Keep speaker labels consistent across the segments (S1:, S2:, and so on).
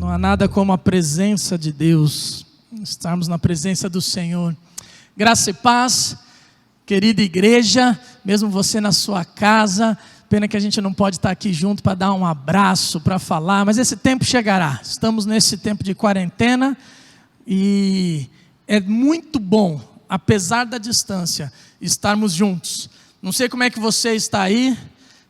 S1: Não há nada como a presença de Deus, estarmos na presença do Senhor. Graça e paz, querida igreja, mesmo você na sua casa. Pena que a gente não pode estar aqui junto para dar um abraço, para falar, mas esse tempo chegará. Estamos nesse tempo de quarentena e é muito bom, apesar da distância, estarmos juntos. Não sei como é que você está aí.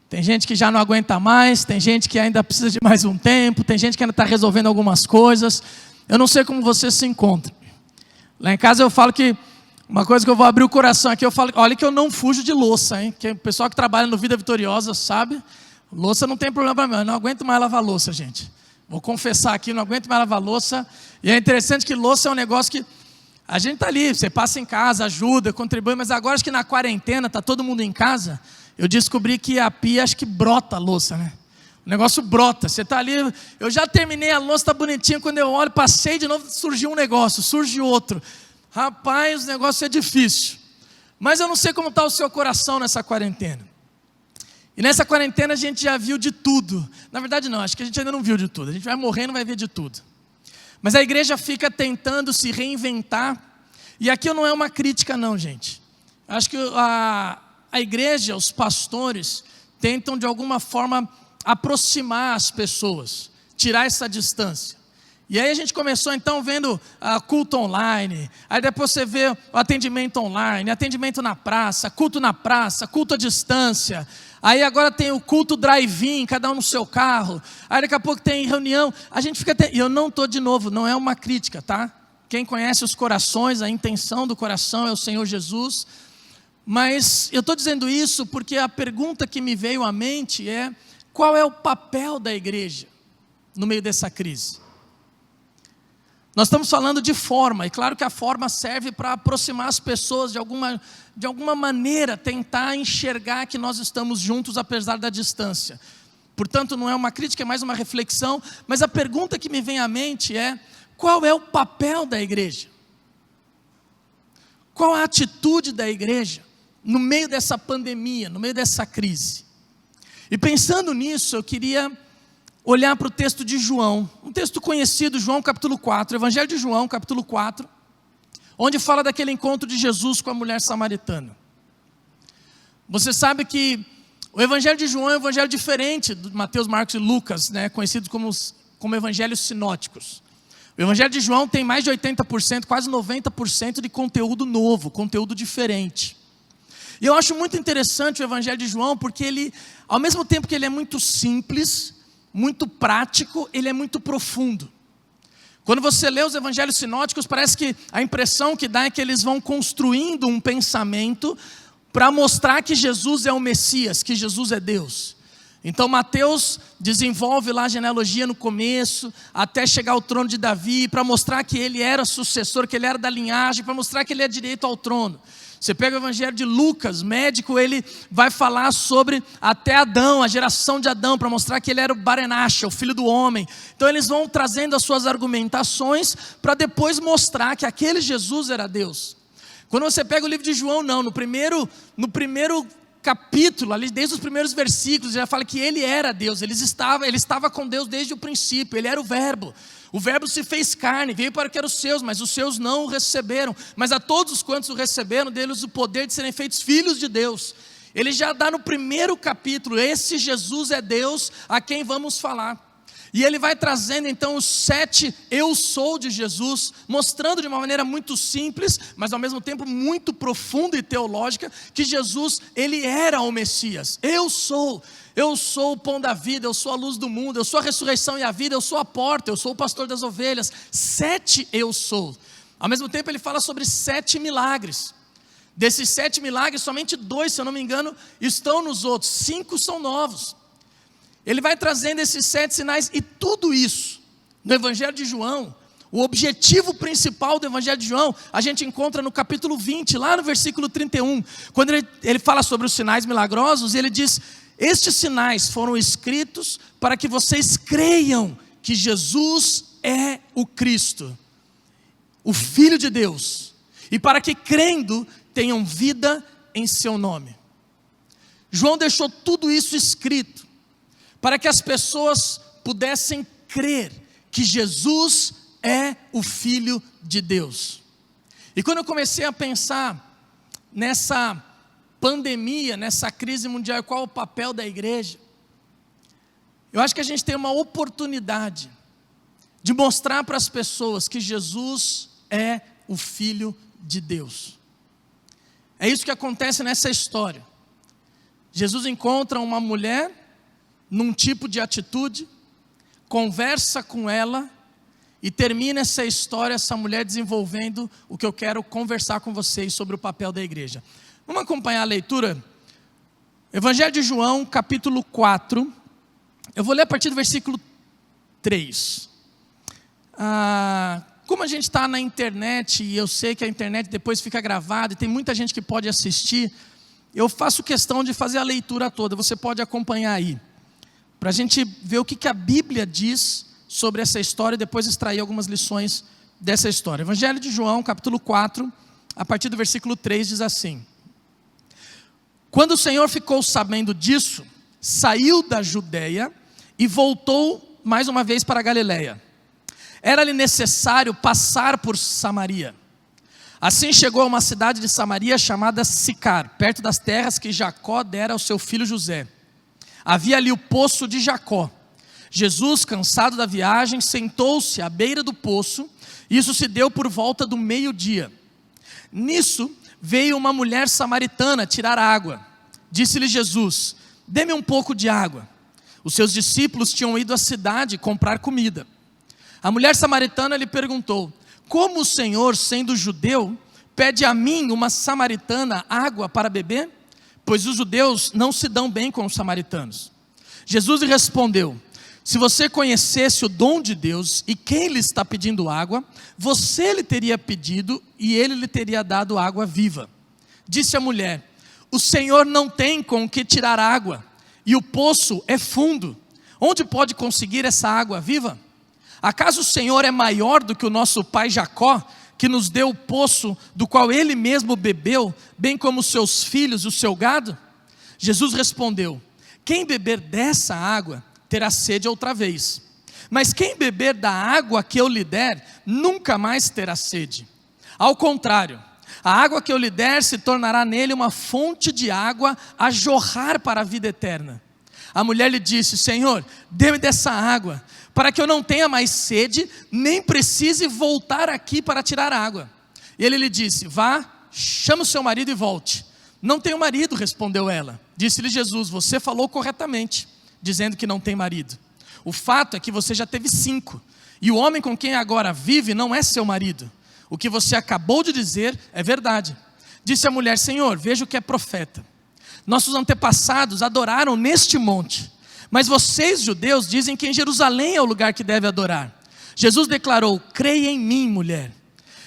S1: Tem gente que já não aguenta mais, tem gente que ainda precisa de mais um tempo, tem gente que ainda está resolvendo algumas coisas. Eu não sei como você se encontra. Lá em casa eu falo que, uma coisa que eu vou abrir o coração aqui, eu falo, olha que eu não fujo de louça, hein? Que o pessoal que trabalha no Vida Vitoriosa sabe, louça não tem problema para mim, eu não aguento mais lavar louça, gente. Vou confessar aqui, não aguento mais lavar louça. E é interessante que louça é um negócio que a gente está ali, você passa em casa, ajuda, contribui, mas agora acho que na quarentena, está todo mundo em casa, eu descobri que a pia acho que brota a louça, né? O negócio brota, você está ali, eu já terminei a louça, está bonitinha, quando eu olho, passei de novo, surgiu um negócio, surge outro. Rapaz, o negócio é difícil. Mas eu não sei como está o seu coração nessa quarentena. E nessa quarentena a gente já viu de tudo. Na verdade não, acho que a gente ainda não viu de tudo. A gente vai morrendo, vai ver de tudo. Mas a igreja fica tentando se reinventar. E aqui não é uma crítica não, gente. Acho que a igreja, os pastores, tentam de alguma forma aproximar as pessoas. Tirar essa distância. E aí a gente começou então vendo culto online, aí depois você vê o atendimento online, atendimento na praça, culto à distância, aí agora tem o culto drive-in, cada um no seu carro, aí daqui a pouco tem reunião, a gente fica, e eu não estou de novo, não é uma crítica, tá? Quem conhece os corações, a intenção do coração é o Senhor Jesus, mas eu estou dizendo isso porque a pergunta que me veio à mente é, qual é o papel da igreja no meio dessa crise? Nós estamos falando de forma, e claro que a forma serve para aproximar as pessoas de alguma maneira, tentar enxergar que nós estamos juntos apesar da distância. Portanto, não é uma crítica, é mais uma reflexão, mas a pergunta que me vem à mente é, qual é o papel da igreja? Qual a atitude da igreja no meio dessa pandemia, no meio dessa crise? E pensando nisso, eu queria olhar para o texto de João, um texto conhecido, João capítulo 4, Evangelho de João capítulo 4, onde fala daquele encontro de Jesus com a mulher samaritana. Você sabe que o Evangelho de João é um evangelho diferente do Mateus, Marcos e Lucas, né, conhecidos como evangelhos sinóticos. O Evangelho de João tem mais de 80%, quase 90% de conteúdo novo, conteúdo diferente. E eu acho muito interessante o Evangelho de João, porque ele, ao mesmo tempo que ele é muito simples, muito prático, ele é muito profundo. Quando você lê os evangelhos sinóticos, parece que a impressão que dá é que eles vão construindo um pensamento para mostrar que Jesus é o Messias, que Jesus é Deus. Então Mateus desenvolve lá a genealogia no começo, até chegar ao trono de Davi, para mostrar que ele era sucessor, que ele era da linhagem, para mostrar que ele é direito ao trono. Você pega o evangelho de Lucas, médico, ele vai falar sobre até Adão, a geração de Adão, para mostrar que ele era o Barenacha, o filho do homem. Então eles vão trazendo as suas argumentações para depois mostrar que aquele Jesus era Deus. Quando você pega o livro de João, não, no primeiro capítulo, ali, desde os primeiros versículos, já fala que ele era Deus, ele estava com Deus desde o princípio, ele era o verbo. O verbo se fez carne, veio para que eram os seus, mas os seus não o receberam. Mas a todos quantos o receberam, deles o poder de serem feitos filhos de Deus. Ele já dá no primeiro capítulo, esse Jesus é Deus a quem vamos falar. E ele vai trazendo então os 7 eu sou de Jesus, mostrando de uma maneira muito simples, mas ao mesmo tempo muito profunda e teológica, que Jesus, ele era o Messias. Eu sou o pão da vida, eu sou a luz do mundo, eu sou a ressurreição e a vida, eu sou a porta, eu sou o pastor das ovelhas. 7 eu sou. Ao mesmo tempo ele fala sobre 7 milagres. Desses 7 milagres, somente 2, se eu não me engano, estão nos outros, 5 são novos. Ele vai trazendo esses 7 sinais e tudo isso, no Evangelho de João, o objetivo principal do Evangelho de João, a gente encontra no capítulo 20, lá no versículo 31, quando ele fala sobre os sinais milagrosos, ele diz, estes sinais foram escritos para que vocês creiam que Jesus é o Cristo, o Filho de Deus, e para que crendo tenham vida em seu nome. João deixou tudo isso escrito, para que as pessoas pudessem crer que Jesus é o Filho de Deus. E quando eu comecei a pensar nessa pandemia, nessa crise mundial, qual é o papel da igreja, eu acho que a gente tem uma oportunidade de mostrar para as pessoas que Jesus é o Filho de Deus. É isso que acontece nessa história. Jesus encontra uma mulher num tipo de atitude, conversa com ela e termina essa história, essa mulher desenvolvendo o que eu quero conversar com vocês sobre o papel da igreja. Vamos acompanhar a leitura? Evangelho de João, capítulo 4. Eu vou ler a partir do versículo 3. Como a gente está na internet, e eu sei que a internet depois fica gravada, e tem muita gente que pode assistir, eu faço questão de fazer a leitura toda, você pode acompanhar aí, para a gente ver o que a Bíblia diz sobre essa história, e depois extrair algumas lições dessa história. Evangelho de João, capítulo 4, a partir do versículo 3, diz assim: Quando o Senhor ficou sabendo disso, saiu da Judeia e voltou mais uma vez para a Galileia. Era-lhe necessário passar por Samaria. Assim chegou a uma cidade de Samaria chamada Sicar, perto das terras que Jacó dera ao seu filho José. Havia ali o poço de Jacó. Jesus, cansado da viagem, sentou-se à beira do poço. Isso se deu por volta do meio-dia. Nisso veio uma mulher samaritana tirar água. Disse-lhe Jesus: dê-me um pouco de água. Os seus discípulos tinham ido à cidade comprar comida. A mulher samaritana lhe perguntou: como o Senhor, sendo judeu, pede a mim, uma samaritana, água para beber? Pois os judeus não se dão bem com os samaritanos. Jesus lhe respondeu: se você conhecesse o dom de Deus e quem lhe está pedindo água, você lhe teria pedido e ele lhe teria dado água viva. Disse a mulher: o Senhor não tem com o que tirar água, e o poço é fundo. Onde pode conseguir essa água viva? Acaso o Senhor é maior do que o nosso pai Jacó, que nos deu o poço do qual ele mesmo bebeu, bem como os seus filhos e o seu gado? Jesus respondeu: quem beber dessa água terá sede outra vez, mas quem beber da água que eu lhe der, nunca mais terá sede. Ao contrário, a água que eu lhe der se tornará nele uma fonte de água a jorrar para a vida eterna. A mulher lhe disse: Senhor, dê-me dessa água, para que eu não tenha mais sede, nem precise voltar aqui para tirar água. E ele lhe disse: vá, chama o seu marido e volte. Não tenho marido, respondeu ela. Disse-lhe Jesus: você falou corretamente, dizendo que não tem marido. O fato é que você já teve 5, e o homem com quem agora vive não é seu marido. O que você acabou de dizer é verdade. Disse a mulher: Senhor, veja o que é profeta. Nossos antepassados adoraram neste monte, mas vocês, judeus, dizem que em Jerusalém é o lugar que deve adorar. Jesus declarou: creia em mim, mulher.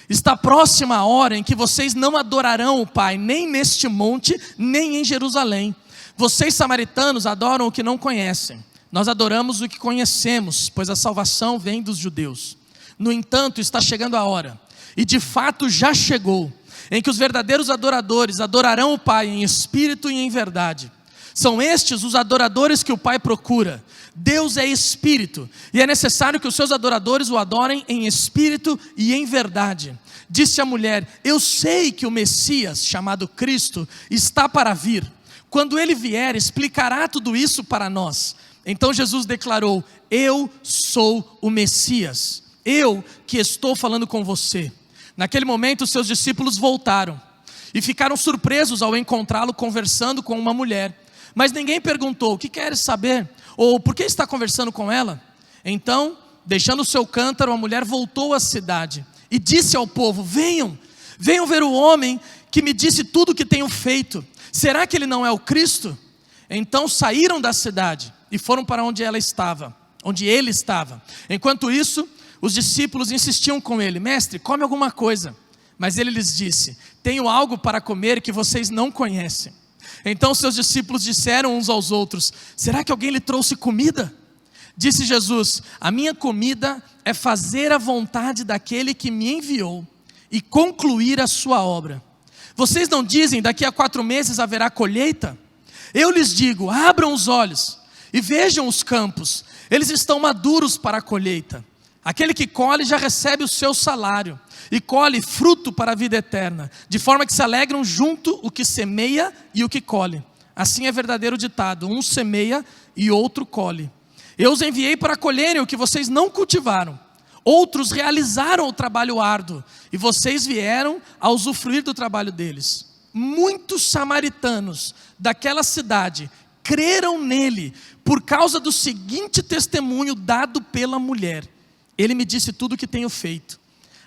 S1: Está próxima a hora em que vocês não adorarão o Pai, nem neste monte, nem em Jerusalém. Vocês, samaritanos, adoram o que não conhecem. Nós adoramos o que conhecemos, pois a salvação vem dos judeus. No entanto, está chegando a hora, e de fato já chegou, em que os verdadeiros adoradores adorarão o Pai em espírito e em verdade. São estes os adoradores que o Pai procura. Deus é espírito, e é necessário que os seus adoradores o adorem em espírito e em verdade. Disse a mulher: eu sei que o Messias, chamado Cristo, está para vir. Quando ele vier, explicará tudo isso para nós. Então Jesus declarou: eu sou o Messias, eu que estou falando com você. Naquele momento os seus discípulos voltaram e ficaram surpresos ao encontrá-lo conversando com uma mulher. Mas ninguém perguntou: o que queres saber? Ou por que está conversando com ela? Então, deixando o seu cântaro, a mulher voltou à cidade e disse ao povo: venham ver o homem que me disse tudo o que tenho feito. Será que ele não é o Cristo? Então saíram da cidade e foram para onde ele estava. Enquanto isso, os discípulos insistiam com ele: mestre, come alguma coisa. Mas ele lhes disse: tenho algo para comer que vocês não conhecem. Então seus discípulos disseram uns aos outros: será que alguém lhe trouxe comida? Disse Jesus: a minha comida é fazer a vontade daquele que me enviou e concluir a sua obra. Vocês não dizem: daqui a 4 meses haverá colheita? Eu lhes digo: abram os olhos e vejam os campos, eles estão maduros para a colheita. Aquele que colhe já recebe o seu salário, e colhe fruto para a vida eterna, de forma que se alegram junto o que semeia e o que colhe. Assim é verdadeiro o ditado: um semeia e outro colhe. Eu os enviei para colherem o que vocês não cultivaram. Outros realizaram o trabalho árduo, e vocês vieram a usufruir do trabalho deles. Muitos samaritanos daquela cidade creram nele, por causa do seguinte testemunho dado pela mulher: ele me disse tudo o que tenho feito.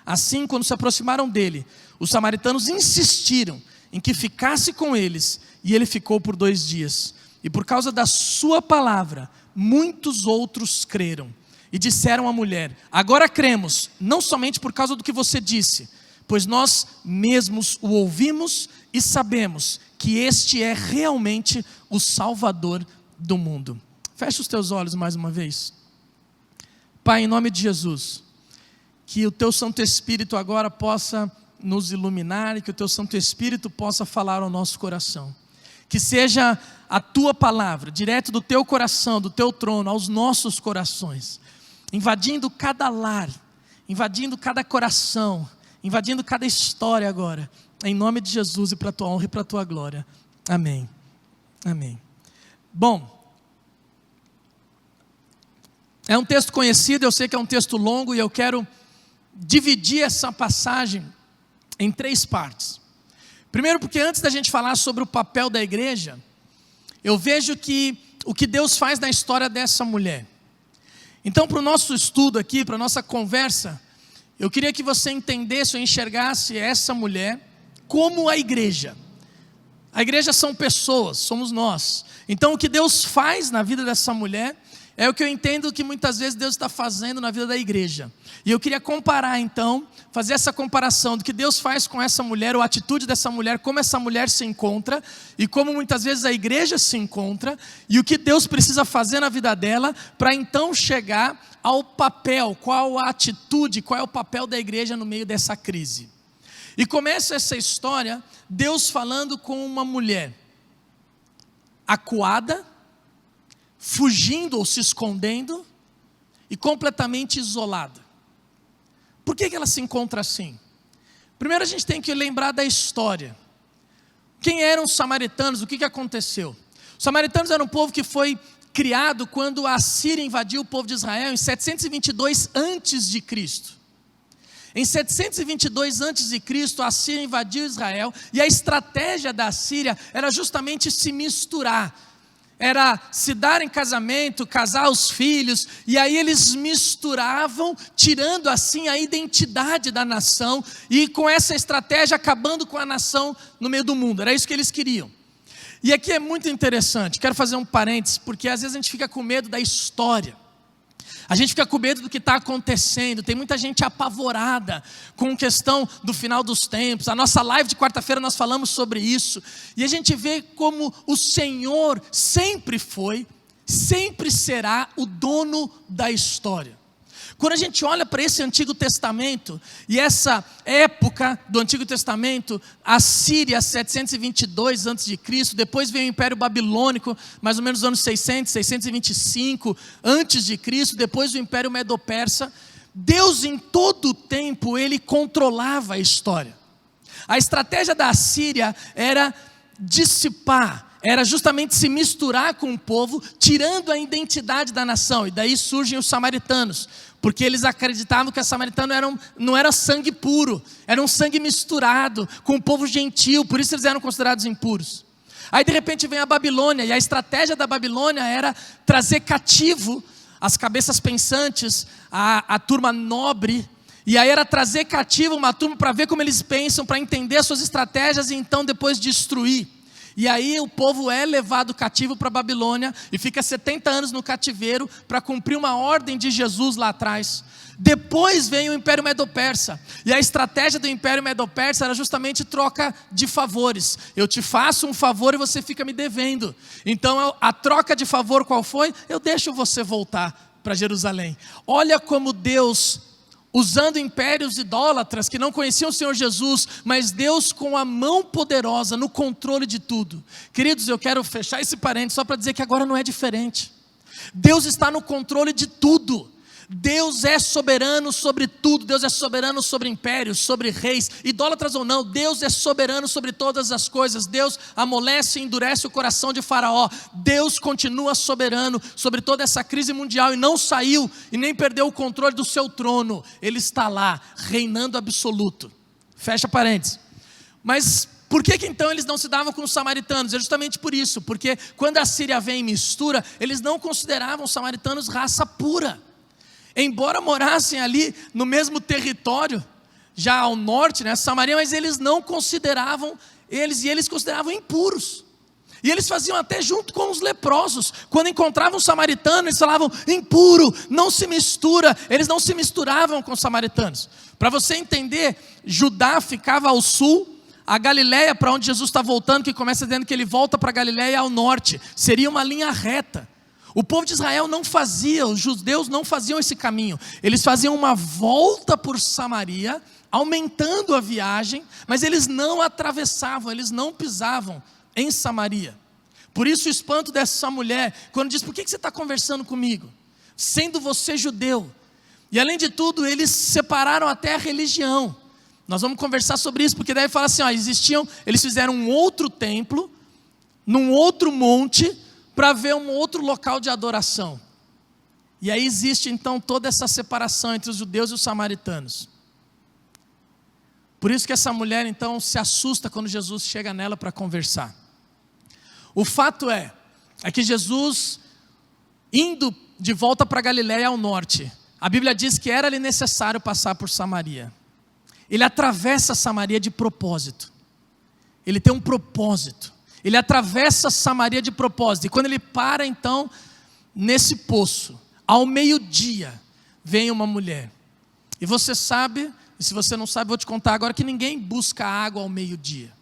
S1: Assim, quando se aproximaram dele, os samaritanos insistiram em que ficasse com eles, e ele ficou por 2 dias. E por causa da sua palavra, muitos outros creram. E disseram à mulher: agora cremos, não somente por causa do que você disse, pois nós mesmos o ouvimos e sabemos que este é realmente o Salvador do mundo. Fecha os teus olhos mais uma vez. Pai, em nome de Jesus, que o teu Santo Espírito agora possa nos iluminar, e que o teu Santo Espírito possa falar ao nosso coração. Que seja a tua palavra, direto do teu coração, do teu trono, aos nossos corações, invadindo cada lar, invadindo cada coração, invadindo cada história agora, em nome de Jesus, e para a tua honra e para a tua glória. Amém. Amém. Bom, é um texto conhecido, eu sei que é um texto longo, e eu quero dividir essa passagem em 3 partes. Primeiro, porque antes da gente falar sobre o papel da igreja, eu vejo que o que Deus faz na história dessa mulher. Então, para o nosso estudo aqui, para a nossa conversa, eu queria que você entendesse ou enxergasse essa mulher como a igreja. A igreja são pessoas, somos nós. Então, o que Deus faz na vida dessa mulher é o que eu entendo que muitas vezes Deus está fazendo na vida da igreja. E eu queria comparar então, fazer essa comparação do que Deus faz com essa mulher, ou a atitude dessa mulher, como essa mulher se encontra, e como muitas vezes a igreja se encontra, e o que Deus precisa fazer na vida dela, para então chegar ao papel, qual a atitude, qual é o papel da igreja no meio dessa crise. E começa essa história, Deus falando com uma mulher, acuada, fugindo ou se escondendo, e completamente isolada. Por que ela se encontra assim? Primeiro a gente tem que lembrar da história. Quem eram os samaritanos? O que aconteceu? Os samaritanos eram um povo que foi criado quando a Síria invadiu o povo de Israel em 722 a.C. Em 722 a.C., a Síria invadiu Israel, e a estratégia da Síria era justamente se misturar. Era se dar em casamento, casar os filhos, e aí eles misturavam, tirando assim a identidade da nação, e com essa estratégia acabando com a nação no meio do mundo. Era isso que eles queriam. E aqui é muito interessante, quero fazer um parênteses, porque às vezes a gente fica com medo da história. A gente fica com medo do que está acontecendo. Tem muita gente apavorada com a questão do final dos tempos. A nossa live de quarta-feira nós falamos sobre isso. E a gente vê como o Senhor sempre foi, sempre será o dono da história. Quando a gente olha para esse Antigo Testamento, e essa época do Antigo Testamento, a Síria, 722 a.C., depois veio o Império Babilônico, mais ou menos nos anos 600, 625 a.C., depois o Império Medo-Persa. Deus em todo o tempo, Ele controlava a história. A estratégia da Síria era dissipar, era justamente se misturar com o povo, tirando a identidade da nação, e daí surgem os samaritanos, porque eles acreditavam que os samaritanos não era sangue puro, era um sangue misturado com o povo gentil, por isso eles eram considerados impuros. Aí de repente vem a Babilônia, e a estratégia da Babilônia era trazer cativo as cabeças pensantes, a turma nobre, e aí era trazer cativo uma turma para ver como eles pensam, para entender as suas estratégias, e então depois destruir. E aí o povo é levado cativo para a Babilônia e fica 70 anos no cativeiro para cumprir uma ordem de Jesus lá atrás. Depois vem o Império Medo-Persa, e a estratégia do Império Medo-Persa era justamente troca de favores. Eu te faço um favor e você fica me devendo. Então a troca de favor qual foi? Eu deixo você voltar para Jerusalém. Olha como Deus, usando impérios idólatras que não conheciam o Senhor Jesus, mas Deus com a mão poderosa no controle de tudo. Queridos, eu quero fechar esse parênteses só para dizer que agora não é diferente. Deus está no controle de tudo. Deus é soberano sobre tudo, Deus é soberano sobre impérios, sobre reis, idólatras ou não, Deus é soberano sobre todas as coisas. Deus amolece e endurece o coração de Faraó, Deus continua soberano sobre toda essa crise mundial e não saiu e nem perdeu o controle do seu trono, Ele está lá, reinando absoluto. Fecha parênteses. Mas por que então eles não se davam com os samaritanos? É justamente por isso, porque quando a Síria vem e mistura, eles não consideravam os samaritanos raça pura. Embora morassem ali no mesmo território, já ao norte, né, Samaria, mas eles não consideravam eles consideravam impuros. E eles faziam até junto com os leprosos. Quando encontravam os samaritanos, eles falavam: impuro, não se mistura. Eles não se misturavam com os samaritanos. Para você entender, Judá ficava ao sul, a Galileia, para onde Jesus está voltando, que começa dizendo que ele volta para a Galileia ao norte, seria uma linha reta. O povo de Israel não fazia, os judeus não faziam esse caminho. Eles faziam uma volta por Samaria, aumentando a viagem, mas eles não atravessavam, eles não pisavam em Samaria. Por isso o espanto dessa mulher, quando diz: por que você está conversando comigo? Sendo você judeu. E além de tudo, eles separaram até a religião. Nós vamos conversar sobre isso, porque daí fala assim, eles fizeram um outro templo, num outro monte, para ver um outro local de adoração. E aí existe então toda essa separação entre os judeus e os samaritanos. Por isso que essa mulher então se assusta quando Jesus chega nela para conversar. O fato é que Jesus, indo de volta para Galileia ao norte, a Bíblia diz que era-lhe necessário passar por Samaria. Ele atravessa Samaria de propósito. Ele tem um propósito. Ele atravessa Samaria de propósito. E quando ele para então, nesse poço, ao meio-dia, vem uma mulher. E você sabe, e se você não sabe, vou te contar agora, que ninguém busca água ao meio-dia.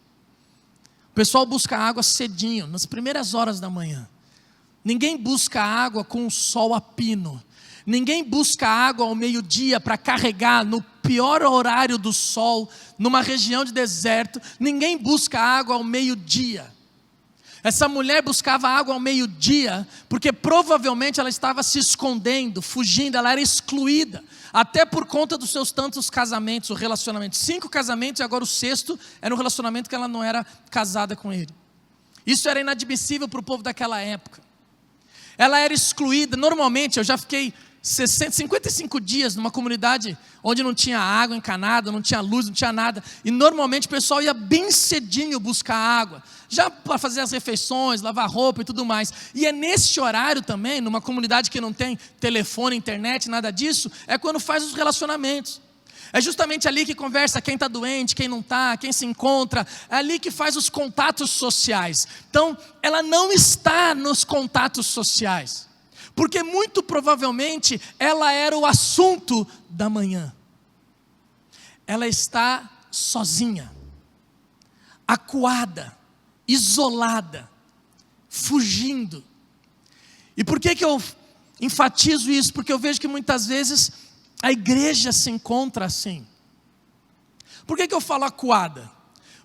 S1: O pessoal busca água cedinho, nas primeiras horas da manhã. Ninguém busca água com o sol a pino. Ninguém busca água ao meio-dia para carregar no pior horário do sol, numa região de deserto. Ninguém busca água ao meio-dia. Essa mulher buscava água ao meio-dia, porque provavelmente ela estava se escondendo, fugindo, ela era excluída, até por conta dos seus tantos casamentos, o relacionamento. 5 casamentos e agora o 6º era um relacionamento que ela não era casada com ele. Isso era inadmissível para o povo daquela época. Ela era excluída. Normalmente, eu já fiquei 55 dias numa comunidade onde não tinha água encanada, não tinha luz, não tinha nada. E normalmente o pessoal ia bem cedinho buscar água, já para fazer as refeições, lavar roupa e tudo mais. E é nesse horário também, numa comunidade que não tem telefone, internet, nada disso, é quando faz os relacionamentos. É justamente ali que conversa quem está doente, quem não está, quem se encontra. É ali que faz os contatos sociais. Então, ela não está nos contatos sociais, porque muito provavelmente ela era o assunto da manhã. Ela está sozinha, acuada, isolada, fugindo. E por que eu enfatizo isso? Porque eu vejo que muitas vezes a igreja se encontra assim. Por que eu falo acuada?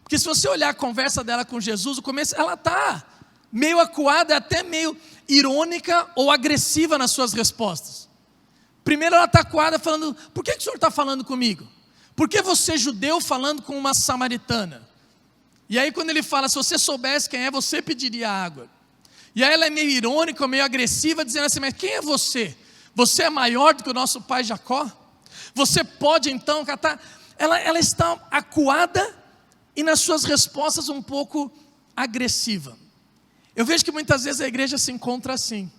S1: Porque se você olhar a conversa dela com Jesus, o começo, ela está meio acuada, até meio irônica ou agressiva nas suas respostas. Primeiro ela está acuada falando: por que o senhor está falando comigo? Por que você, judeu, falando com uma samaritana? E aí quando ele fala: se você soubesse quem é, você pediria água. E aí ela é meio irônica, meio agressiva, dizendo assim: mas quem é você? Você é maior do que o nosso pai Jacó? Você pode então catar? Ela está acuada e nas suas respostas um pouco agressiva. Eu vejo que muitas vezes a igreja se encontra assim.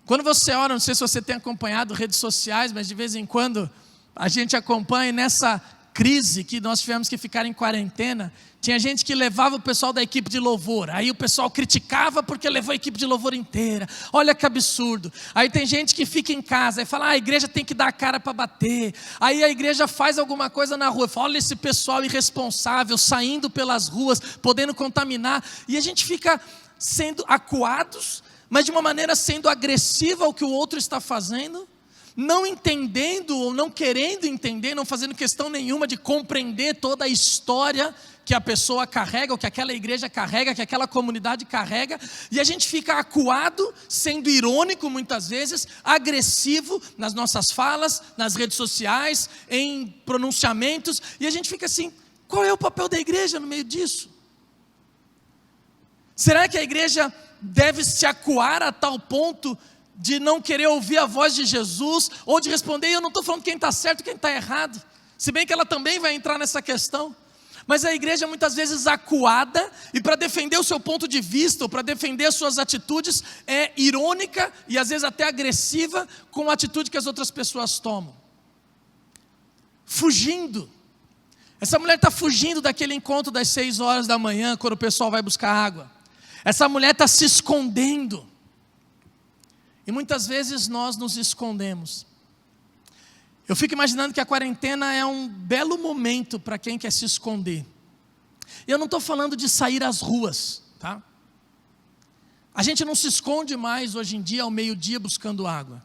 S1: Quando você ora, não sei se você tem acompanhado redes sociais, mas de vez em quando a gente acompanha. Nessa crise que nós tivemos que ficar em quarentena, tinha gente que levava o pessoal da equipe de louvor, aí o pessoal criticava porque levou a equipe de louvor inteira, olha que absurdo. Aí tem gente que fica em casa e fala: a igreja tem que dar a cara para bater. Aí a igreja faz alguma coisa na rua, fala: olha esse pessoal irresponsável, saindo pelas ruas, podendo contaminar. E a gente fica sendo acuados, mas de uma maneira sendo agressiva ao que o outro está fazendo. não entendendo ou não querendo entender, não fazendo questão nenhuma de compreender toda a história que a pessoa carrega, ou que aquela igreja carrega, que aquela comunidade carrega, e a gente fica acuado, sendo irônico muitas vezes, agressivo nas nossas falas, nas redes sociais, em pronunciamentos, e a gente fica assim, qual é o papel da igreja no meio disso? Será que a igreja deve se acuar a tal ponto de não querer ouvir a voz de Jesus, ou de responder, eu não estou falando quem está certo e quem está errado, se bem que ela também vai entrar nessa questão, mas a igreja muitas vezes acuada, e para defender o seu ponto de vista, ou para defender as suas atitudes, é irônica, e às vezes até agressiva, com a atitude que as outras pessoas tomam, fugindo. Essa mulher está fugindo daquele encontro das 6 horas da manhã, quando o pessoal vai buscar água, essa mulher está se escondendo, e muitas vezes nós nos escondemos. Eu fico imaginando que a quarentena é um belo momento para quem quer se esconder. Eu não estou falando de sair às ruas, tá? A gente não se esconde mais hoje em dia ao meio-dia buscando água.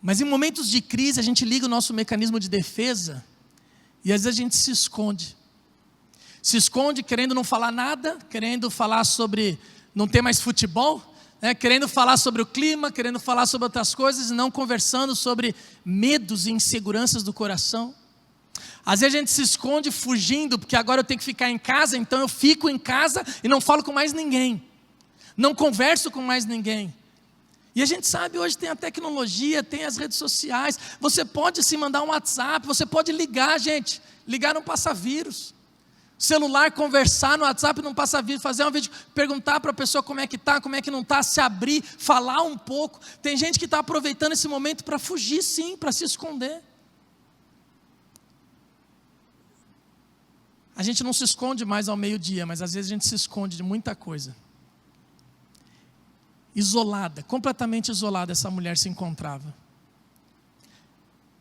S1: Mas em momentos de crise a gente liga o nosso mecanismo de defesa e às vezes a gente se esconde. Se esconde querendo não falar nada, querendo falar sobre não ter mais futebol, querendo falar sobre o clima, querendo falar sobre outras coisas e não conversando sobre medos e inseguranças do coração. Às vezes a gente se esconde fugindo, porque agora eu tenho que ficar em casa, então eu fico em casa e não falo com mais ninguém, não converso com mais ninguém. E a gente sabe, hoje tem a tecnologia, tem as redes sociais, você pode se mandar um WhatsApp, você pode ligar, gente, ligar não passa vírus. Celular, conversar no WhatsApp não passa vídeo, fazer um vídeo, perguntar para a pessoa como é que está, como é que não está, se abrir, falar um pouco. Tem gente que está aproveitando esse momento para fugir sim, para se esconder. A gente não se esconde mais ao meio-dia, mas às vezes a gente se esconde de muita coisa. Isolada, completamente isolada essa mulher se encontrava.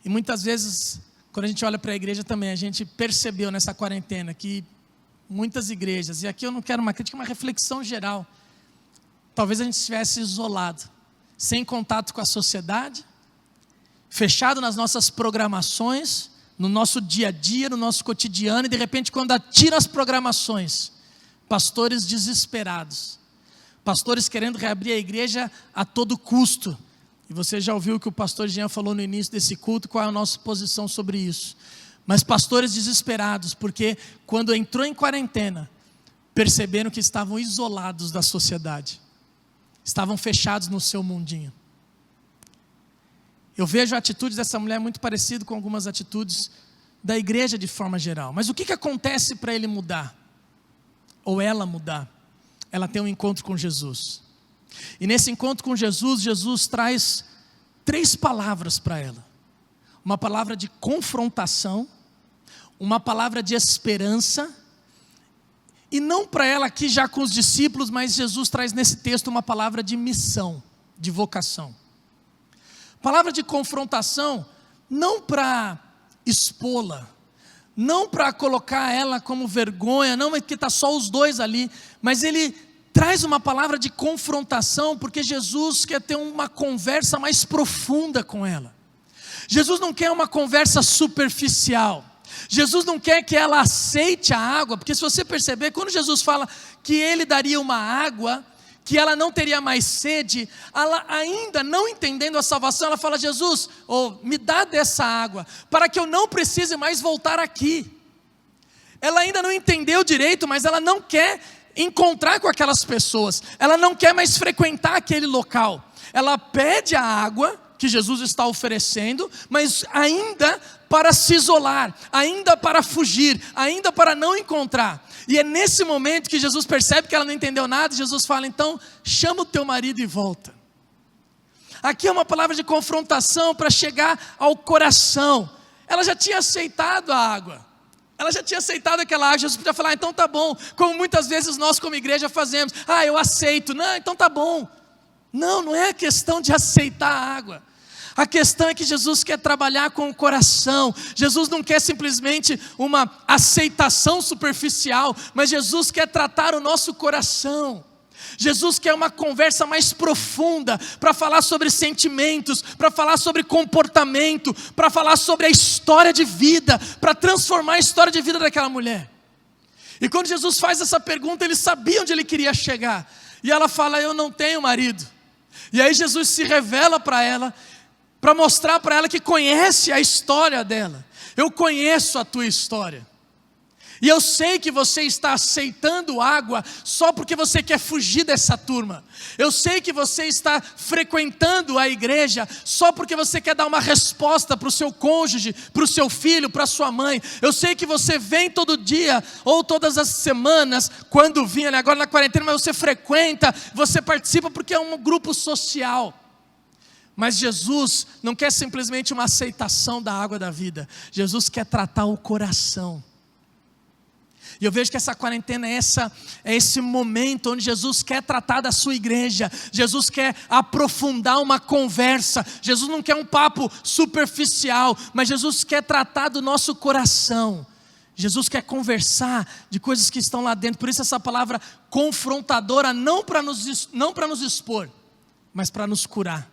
S1: E muitas vezes, quando a gente olha para a igreja também, a gente percebeu nessa quarentena que muitas igrejas, e aqui eu não quero uma crítica, uma reflexão geral, talvez a gente estivesse isolado, sem contato com a sociedade, fechado nas nossas programações, no nosso dia a dia, no nosso cotidiano, e de repente quando atira as programações, pastores desesperados, pastores querendo reabrir a igreja a todo custo. E você já ouviu o que o pastor Jean falou no início desse culto, qual é a nossa posição sobre isso. Mas pastores desesperados, porque quando entrou em quarentena, perceberam que estavam isolados da sociedade. Estavam fechados no seu mundinho. Eu vejo a atitude dessa mulher muito parecida com algumas atitudes da igreja de forma geral. Mas o que acontece para ele mudar? Ou ela mudar? Ela tem um encontro com Jesus. E nesse encontro com Jesus, Jesus traz 3 palavras para ela. Uma palavra de confrontação, uma palavra de esperança, e não para ela aqui já com os discípulos, mas Jesus traz nesse texto uma palavra de missão, de vocação. Palavra de confrontação, não para expô-la, não para colocar ela como vergonha, não é que está só os dois ali, mas ele traz uma palavra de confrontação, porque Jesus quer ter uma conversa mais profunda com ela. Jesus não quer uma conversa superficial. Jesus não quer que ela aceite a água, porque se você perceber, quando Jesus fala que ele daria uma água, que ela não teria mais sede, ela ainda não entendendo a salvação, ela fala, Jesus, me dá dessa água, para que eu não precise mais voltar aqui. Ela ainda não entendeu direito, mas ela não quer encontrar com aquelas pessoas, ela não quer mais frequentar aquele local, ela pede a água que Jesus está oferecendo, mas ainda para se isolar, ainda para fugir, ainda para não encontrar. E é nesse momento que Jesus percebe que ela não entendeu nada, e Jesus fala, então chama o teu marido e volta. Aqui é uma palavra de confrontação para chegar ao coração. Ela já tinha aceitado a água, ela já tinha aceitado aquela água. Jesus podia falar, então tá bom, como muitas vezes nós como igreja fazemos, eu aceito, não, então tá bom. Não é a questão de aceitar a água, a questão é que Jesus quer trabalhar com o coração. Jesus não quer simplesmente uma aceitação superficial, mas Jesus quer tratar o nosso coração. Jesus quer uma conversa mais profunda, para falar sobre sentimentos, para falar sobre comportamento, para falar sobre a história de vida, para transformar a história de vida daquela mulher. E quando Jesus faz essa pergunta, ele sabia onde ele queria chegar. E ela fala: eu não tenho marido. E aí Jesus se revela para ela, para mostrar para ela que conhece a história dela. Eu conheço a tua história. E eu sei que você está aceitando água só porque você quer fugir dessa turma. Eu sei que você está frequentando a igreja só porque você quer dar uma resposta para o seu cônjuge, para o seu filho, para a sua mãe. Eu sei que você vem todo dia ou todas as semanas, quando vinha, agora na quarentena, mas você frequenta, você participa porque é um grupo social. Mas Jesus não quer simplesmente uma aceitação da água da vida. Jesus quer tratar o coração. E eu vejo que essa quarentena é esse momento onde Jesus quer tratar da sua igreja. Jesus quer aprofundar uma conversa. Jesus não quer um papo superficial, mas Jesus quer tratar do nosso coração. Jesus quer conversar de coisas que estão lá dentro. Por isso essa palavra confrontadora, não para nos expor, mas para nos curar.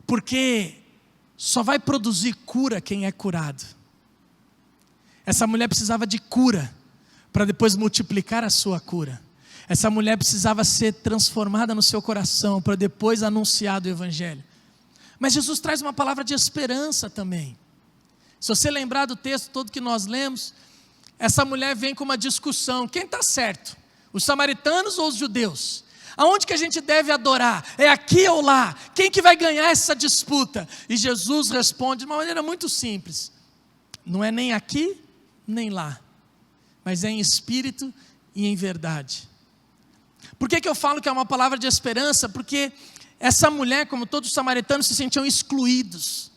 S1: Porque só vai produzir cura quem é curado. Essa mulher precisava de cura, para depois multiplicar a sua cura. Essa mulher precisava ser transformada no seu coração, para depois anunciar o Evangelho. Mas Jesus traz uma palavra de esperança também. Se você lembrar do texto todo que nós lemos, essa mulher vem com uma discussão: quem está certo? Os samaritanos ou os judeus? Aonde que a gente deve adorar? É aqui ou lá? Quem que vai ganhar essa disputa? E Jesus responde de uma maneira muito simples: não é nem aqui, nem lá, mas é em espírito e em verdade. Por que eu falo que é uma palavra de esperança? Porque essa mulher, como todos os samaritanos, se sentiam excluídos.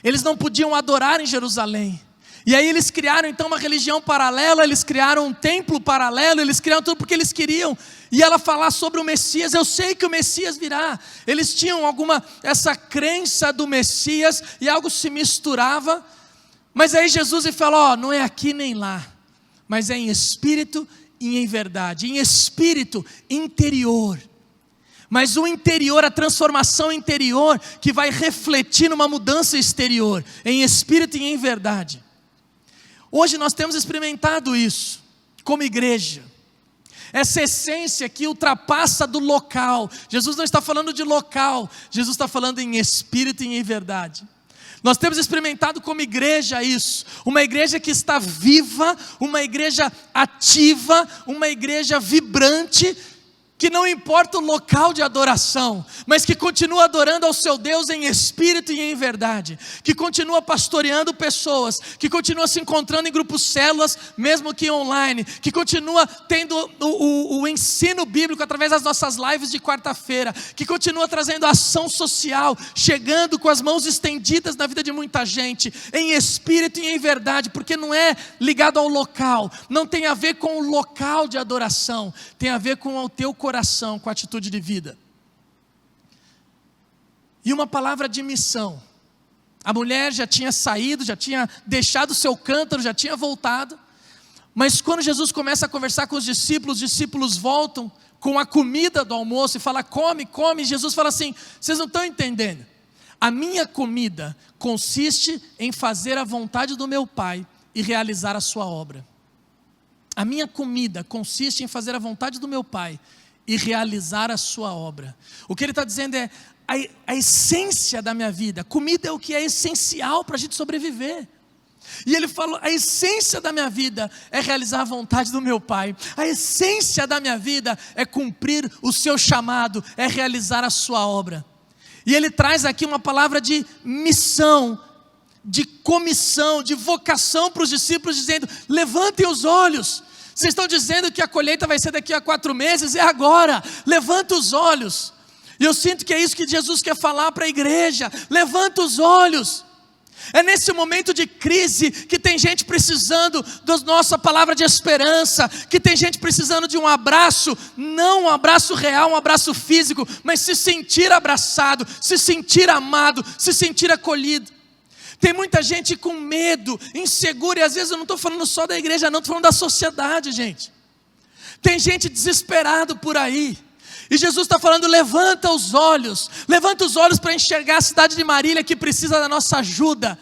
S1: Eles não podiam adorar em Jerusalém. E aí eles criaram então uma religião paralela, eles criaram um templo paralelo, eles criaram tudo porque eles queriam. E ela falar sobre o Messias: eu sei que o Messias virá. Eles tinham essa crença do Messias, e algo se misturava. Mas aí Jesus fala: não é aqui nem lá, mas é em espírito e em verdade. Em espírito interior. Mas o interior, a transformação interior, que vai refletir numa mudança exterior. Em espírito e em verdade. Hoje nós temos experimentado isso, como igreja. Essa essência que ultrapassa do local. Jesus não está falando de local, Jesus está falando em espírito e em verdade. Nós temos experimentado como igreja isso, uma igreja que está viva, uma igreja ativa, uma igreja vibrante, que não importa o local de adoração, mas que continua adorando ao seu Deus em espírito e em verdade, que continua pastoreando pessoas, que continua se encontrando em grupos células, mesmo que online, que continua tendo o ensino bíblico através das nossas lives de quarta-feira, que continua trazendo ação social, chegando com as mãos estendidas na vida de muita gente, em espírito e em verdade, porque não é ligado ao local, não tem a ver com o local de adoração, tem a ver com o teu coração, com a atitude de vida. E uma palavra de missão. A mulher já tinha saído, já tinha deixado o seu cântaro, já tinha voltado. Mas quando Jesus começa a conversar com os discípulos voltam com a comida do almoço e fala: come, come. E Jesus fala assim: vocês não estão entendendo. A minha comida consiste em fazer a vontade do meu Pai e realizar a sua obra. A minha comida consiste em fazer a vontade do meu Pai e realizar a sua obra. O que ele está dizendo é: a essência da minha vida, comida é o que é essencial para a gente sobreviver. E ele falou: a essência da minha vida é realizar a vontade do meu Pai. A essência da minha vida é cumprir o seu chamado, é realizar a sua obra. E ele traz aqui uma palavra de missão, de comissão, de vocação para os discípulos, dizendo: levantem os olhos. Vocês estão dizendo que a colheita vai ser daqui a 4 meses, é agora, levanta os olhos. E eu sinto que é isso que Jesus quer falar para a igreja: levanta os olhos. É nesse momento de crise que tem gente precisando da nossa palavra de esperança, que tem gente precisando de um abraço, não um abraço real, um abraço físico, mas se sentir abraçado, se sentir amado, se sentir acolhido. Tem muita gente com medo, insegura, e às vezes eu não estou falando só da igreja não, estou falando da sociedade, gente. Tem gente desesperado por aí. E Jesus está falando, levanta os olhos para enxergar a cidade de Marília que precisa da nossa ajuda.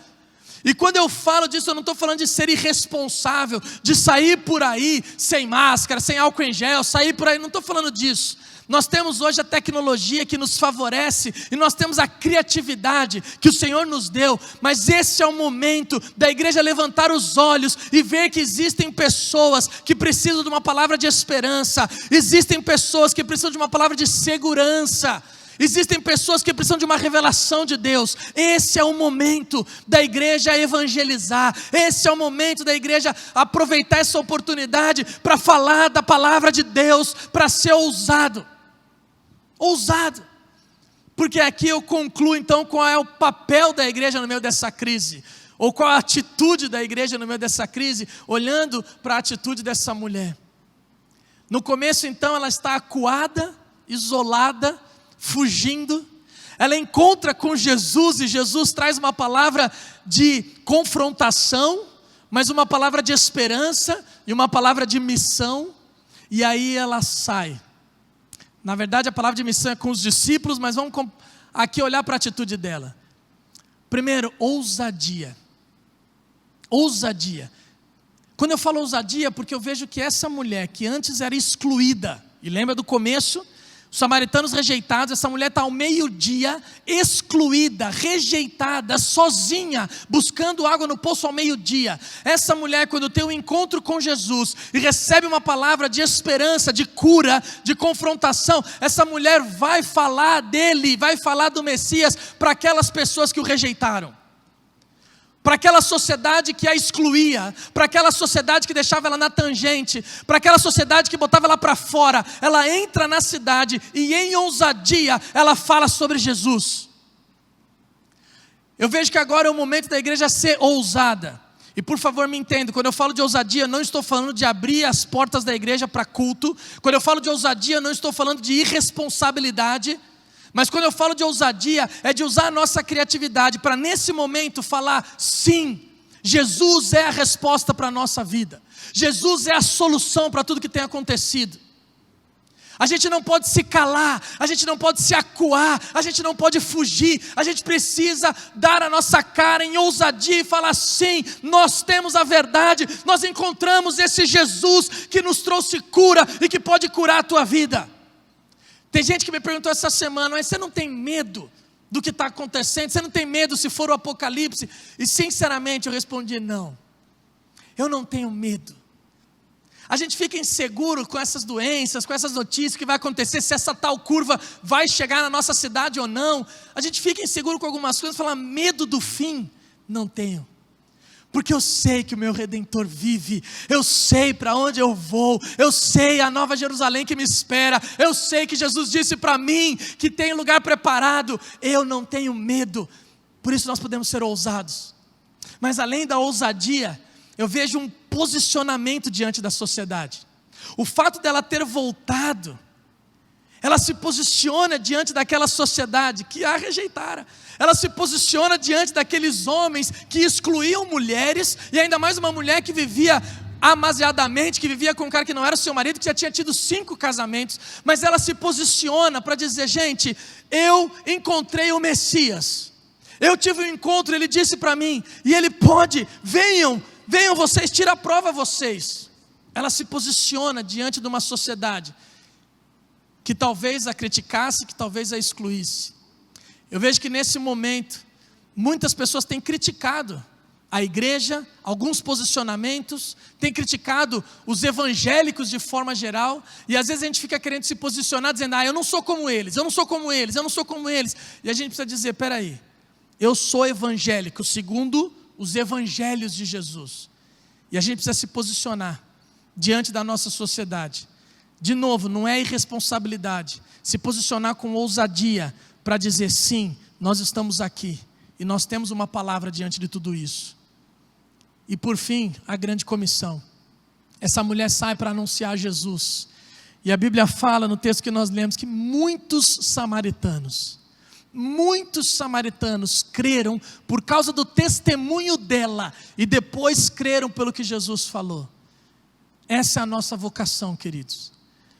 S1: E quando eu falo disso, eu não estou falando de ser irresponsável, de sair por aí sem máscara, sem álcool em gel, sair por aí, não estou falando disso. Nós temos hoje a tecnologia que nos favorece, e nós temos a criatividade que o Senhor nos deu, mas esse é o momento da igreja levantar os olhos e ver que existem pessoas que precisam de uma palavra de esperança, existem pessoas que precisam de uma palavra de segurança, existem pessoas que precisam de uma revelação de Deus. Esse é o momento da igreja evangelizar, esse é o momento da igreja aproveitar essa oportunidade para falar da palavra de Deus, para ser ousado, porque aqui eu concluo então qual é o papel da igreja no meio dessa crise, ou qual a atitude da igreja no meio dessa crise, olhando para a atitude dessa mulher. No começo então ela está acuada, isolada, fugindo, ela encontra com Jesus e Jesus traz uma palavra de confrontação, mas uma palavra de esperança e uma palavra de missão, e aí ela sai. Na verdade a palavra de missão é com os discípulos, mas vamos aqui olhar para a atitude dela. Primeiro, ousadia. Quando eu falo ousadia, porque eu vejo que essa mulher que antes era excluída, e lembra do começo? Os samaritanos rejeitados, essa mulher está ao meio-dia, excluída, rejeitada, sozinha, buscando água no poço ao meio-dia. Essa mulher, quando tem um encontro com Jesus e recebe uma palavra de esperança, de cura, de confrontação, essa mulher vai falar dele, vai falar do Messias para aquelas pessoas que o rejeitaram, para aquela sociedade que a excluía, para aquela sociedade que deixava ela na tangente, para aquela sociedade que botava ela para fora. Ela entra na cidade e em ousadia ela fala sobre Jesus. Eu vejo que agora é o momento da igreja ser ousada. E por favor me entenda, quando eu falo de ousadia, não estou falando de abrir as portas da igreja para culto. Quando eu falo de ousadia, não estou falando de irresponsabilidade. Mas quando eu falo de ousadia, é de usar a nossa criatividade para nesse momento falar, sim, Jesus é a resposta para a nossa vida. Jesus é a solução para tudo que tem acontecido. A gente não pode se calar, a gente não pode se acuar, a gente não pode fugir. A gente precisa dar a nossa cara em ousadia e falar, sim, nós temos a verdade. Nós encontramos esse Jesus que nos trouxe cura e que pode curar a tua vida. Tem gente que me perguntou essa semana, mas você não tem medo do que está acontecendo? Você não tem medo se for o apocalipse? E sinceramente eu respondi, não, eu não tenho medo. A gente fica inseguro com essas doenças, com essas notícias que vai acontecer, se essa tal curva vai chegar na nossa cidade ou não. A gente fica inseguro com algumas coisas, fala, medo do fim? Não tenho. Porque eu sei que o meu Redentor vive, eu sei para onde eu vou, eu sei a nova Jerusalém que me espera, eu sei que Jesus disse para mim que tem lugar preparado, eu não tenho medo, por isso nós podemos ser ousados. Mas além da ousadia, eu vejo um posicionamento diante da sociedade. O fato dela ter voltado, ela se posiciona diante daquela sociedade que a rejeitara. Ela se posiciona diante daqueles homens que excluíam mulheres, e ainda mais uma mulher que vivia amasiadamente, que vivia com um cara que não era seu marido, que já tinha tido 5 casamentos. Mas ela se posiciona para dizer, gente, eu encontrei o Messias. Eu tive um encontro, ele disse para mim, e ele pode, venham vocês, tira a prova vocês. Ela se posiciona diante de uma sociedade que talvez a criticasse, que talvez a excluísse. Eu vejo que nesse momento, muitas pessoas têm criticado a igreja, alguns posicionamentos, têm criticado os evangélicos de forma geral, e às vezes a gente fica querendo se posicionar, dizendo, eu não sou como eles, eu não sou como eles, eu não sou como eles, e a gente precisa dizer, peraí, eu sou evangélico, segundo os evangelhos de Jesus, e a gente precisa se posicionar diante da nossa sociedade. De novo, não é irresponsabilidade, se posicionar com ousadia, para dizer sim, nós estamos aqui, e nós temos uma palavra diante de tudo isso. E por fim, a grande comissão. Essa mulher sai para anunciar Jesus, e a Bíblia fala no texto que nós lemos, que muitos samaritanos creram por causa do testemunho dela, e depois creram pelo que Jesus falou. Essa é a nossa vocação, queridos.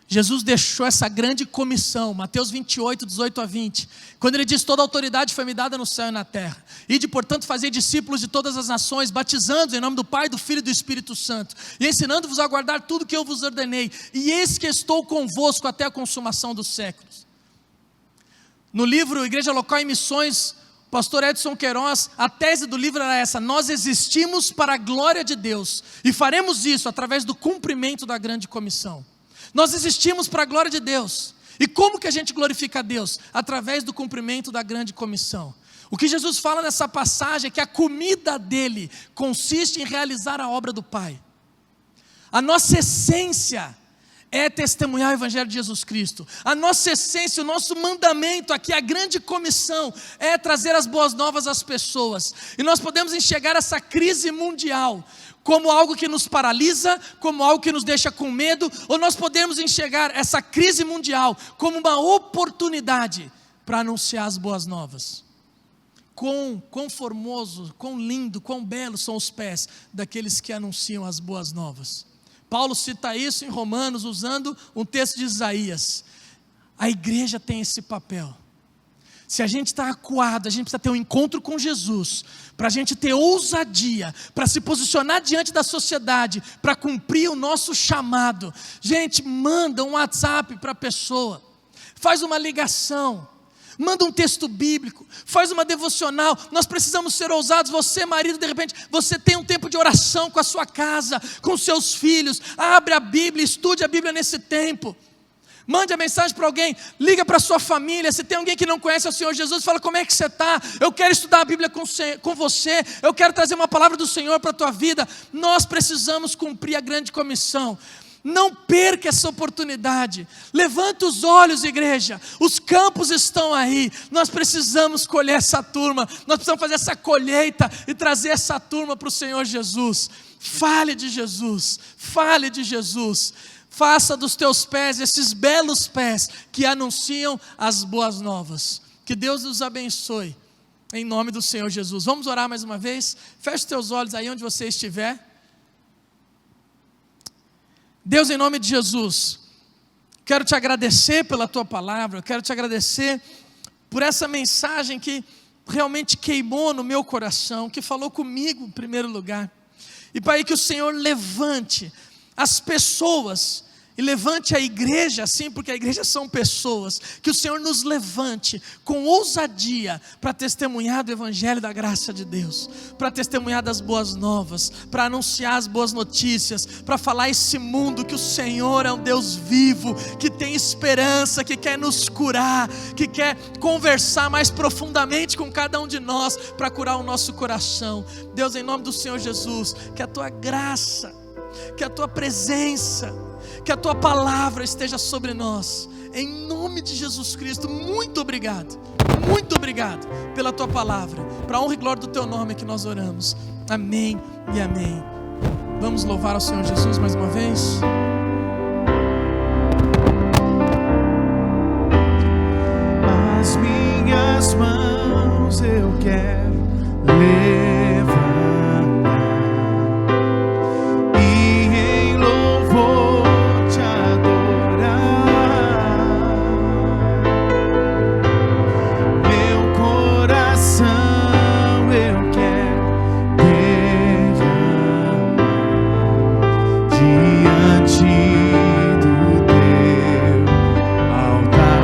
S1: Jesus deixou essa grande comissão, Mateus 28, 18 a 20, quando ele diz: toda autoridade foi me dada no céu e na terra. Ide, portanto, fazer discípulos de todas as nações, batizando-os em nome do Pai, do Filho e do Espírito Santo, e ensinando-vos a guardar tudo que eu vos ordenei. E eis que estou convosco até a consumação dos séculos. No livro Igreja Local em Missões, pastor Edson Queiroz, a tese do livro era essa: nós existimos para a glória de Deus, e faremos isso através do cumprimento da grande comissão. Nós existimos para a glória de Deus. E como que a gente glorifica a Deus? Através do cumprimento da grande comissão. O que Jesus fala nessa passagem é que a comida dele consiste em realizar a obra do Pai. A nossa essência é testemunhar o Evangelho de Jesus Cristo. A nossa essência, o nosso mandamento aqui, a grande comissão, é trazer as boas novas às pessoas. E nós podemos enxergar essa crise mundial como algo que nos paralisa, como algo que nos deixa com medo, ou nós podemos enxergar essa crise mundial como uma oportunidade para anunciar as boas novas. Quão formoso, quão lindo, quão belos são os pés daqueles que anunciam as boas novas. Paulo cita isso em Romanos, usando um texto de Isaías. A igreja tem esse papel. Se a gente está acuado, a gente precisa ter um encontro com Jesus, para a gente ter ousadia, para se posicionar diante da sociedade, para cumprir o nosso chamado. Gente, manda um WhatsApp para a pessoa, faz uma ligação, manda um texto bíblico, faz uma devocional. Nós precisamos ser ousados. Você, marido, de repente, você tem um tempo de oração com a sua casa, com os seus filhos. Abre a Bíblia, estude a Bíblia nesse tempo. Mande a mensagem para alguém, liga para a sua família. Se tem alguém que não conhece o Senhor Jesus, fala: como é que você está? Eu quero estudar a Bíblia com você, eu quero trazer uma palavra do Senhor para a tua vida. Nós precisamos cumprir a grande comissão. Não perca essa oportunidade. Levanta os olhos, igreja. Os campos estão aí. Nós precisamos colher essa turma. Nós precisamos fazer essa colheita e trazer essa turma para o Senhor Jesus. Fale de Jesus. Fale de Jesus. Faça dos teus pés esses belos pés que anunciam as boas novas. Que Deus nos abençoe, em nome do Senhor Jesus. Vamos orar mais uma vez? Feche os teus olhos aí onde você estiver. Deus, em nome de Jesus, quero te agradecer pela tua palavra. Quero te agradecer por essa mensagem que realmente queimou no meu coração, que falou comigo em primeiro lugar. E Pai, que o Senhor levante as pessoas, e levante a igreja, assim, porque a igreja são pessoas, que o Senhor nos levante com ousadia para testemunhar do Evangelho da graça de Deus, para testemunhar das boas novas, para anunciar as boas notícias, para falar a esse mundo que o Senhor é um Deus vivo, que tem esperança, que quer nos curar, que quer conversar mais profundamente com cada um de nós, para curar o nosso coração. Deus, em nome do Senhor Jesus, que a tua graça, que a tua presença, que a tua palavra esteja sobre nós, em nome de Jesus Cristo. Muito obrigado pela tua palavra, para a honra e glória do teu nome que nós oramos, amém e amém. Vamos louvar ao Senhor Jesus mais uma vez.
S2: As minhas mãos eu quero levantar e em louvor te adorar. Meu coração eu quero derramar diante do teu altar.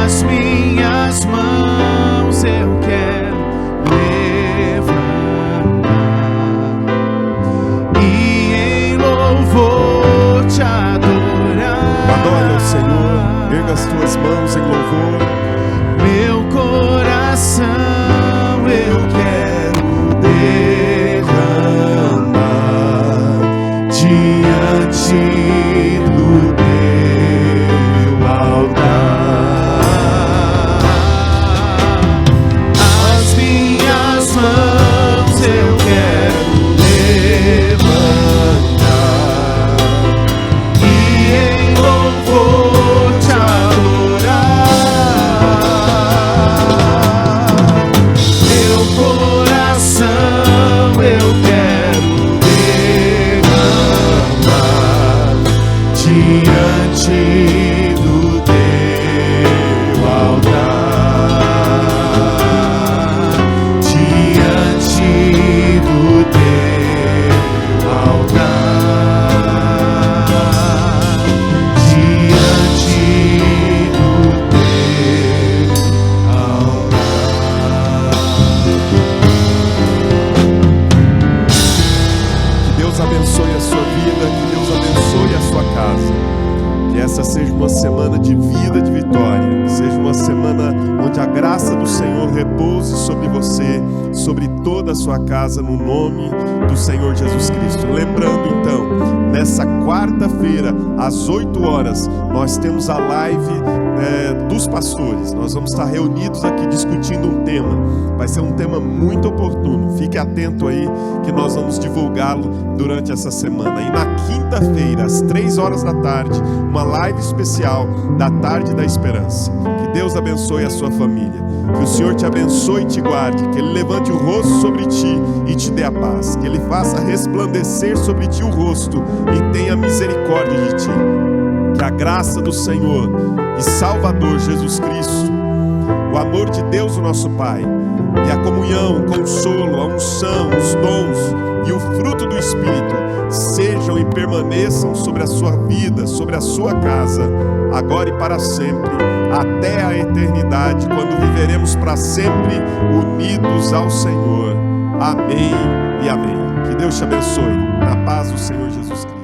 S2: As minhas mãos eu quero levantar e em louvor te adorar.
S3: Adore ao Senhor, erga as tuas mãos em louvor.
S2: Meu coração eu quero derramar diante do teu altar. As minhas mãos eu quero levantar e em louvor te adorar. Meu coração eu quero do teu altar, diante do teu altar, diante do teu altar. Que Deus abençoe a sua vida, que Deus abençoe a sua casa. Que essa seja uma semana de vida, de vitória. Que seja uma semana onde a graça do Senhor repouse sobre você, sobre toda a sua casa, no nome do Senhor Jesus Cristo. Lembrando então, nessa quarta-feira, às 8 horas, nós temos a live dos pastores. Nós vamos estar reunidos aqui discutindo um tema. Vai ser um tema muito oportuno. Fique atento aí que nós vamos divulgá-lo durante essa semana. E na quinta-feira, às 3 horas da tarde, uma live especial da Tarde da Esperança. Que Deus abençoe a sua família. Que o Senhor te abençoe e te guarde. Que Ele levante o rosto sobre ti e te dê a paz. Que Ele faça resplandecer sobre ti o rosto e tenha misericórdia de ti. Que a graça do Senhor e Salvador Jesus Cristo, o amor de Deus, o nosso Pai, e a comunhão, o consolo, a unção, os dons e o fruto do Espírito sejam e permaneçam sobre a sua vida, sobre a sua casa, agora e para sempre, até a eternidade, quando viveremos para sempre unidos ao Senhor. Amém e amém. Que Deus te abençoe. Na paz do Senhor Jesus Cristo.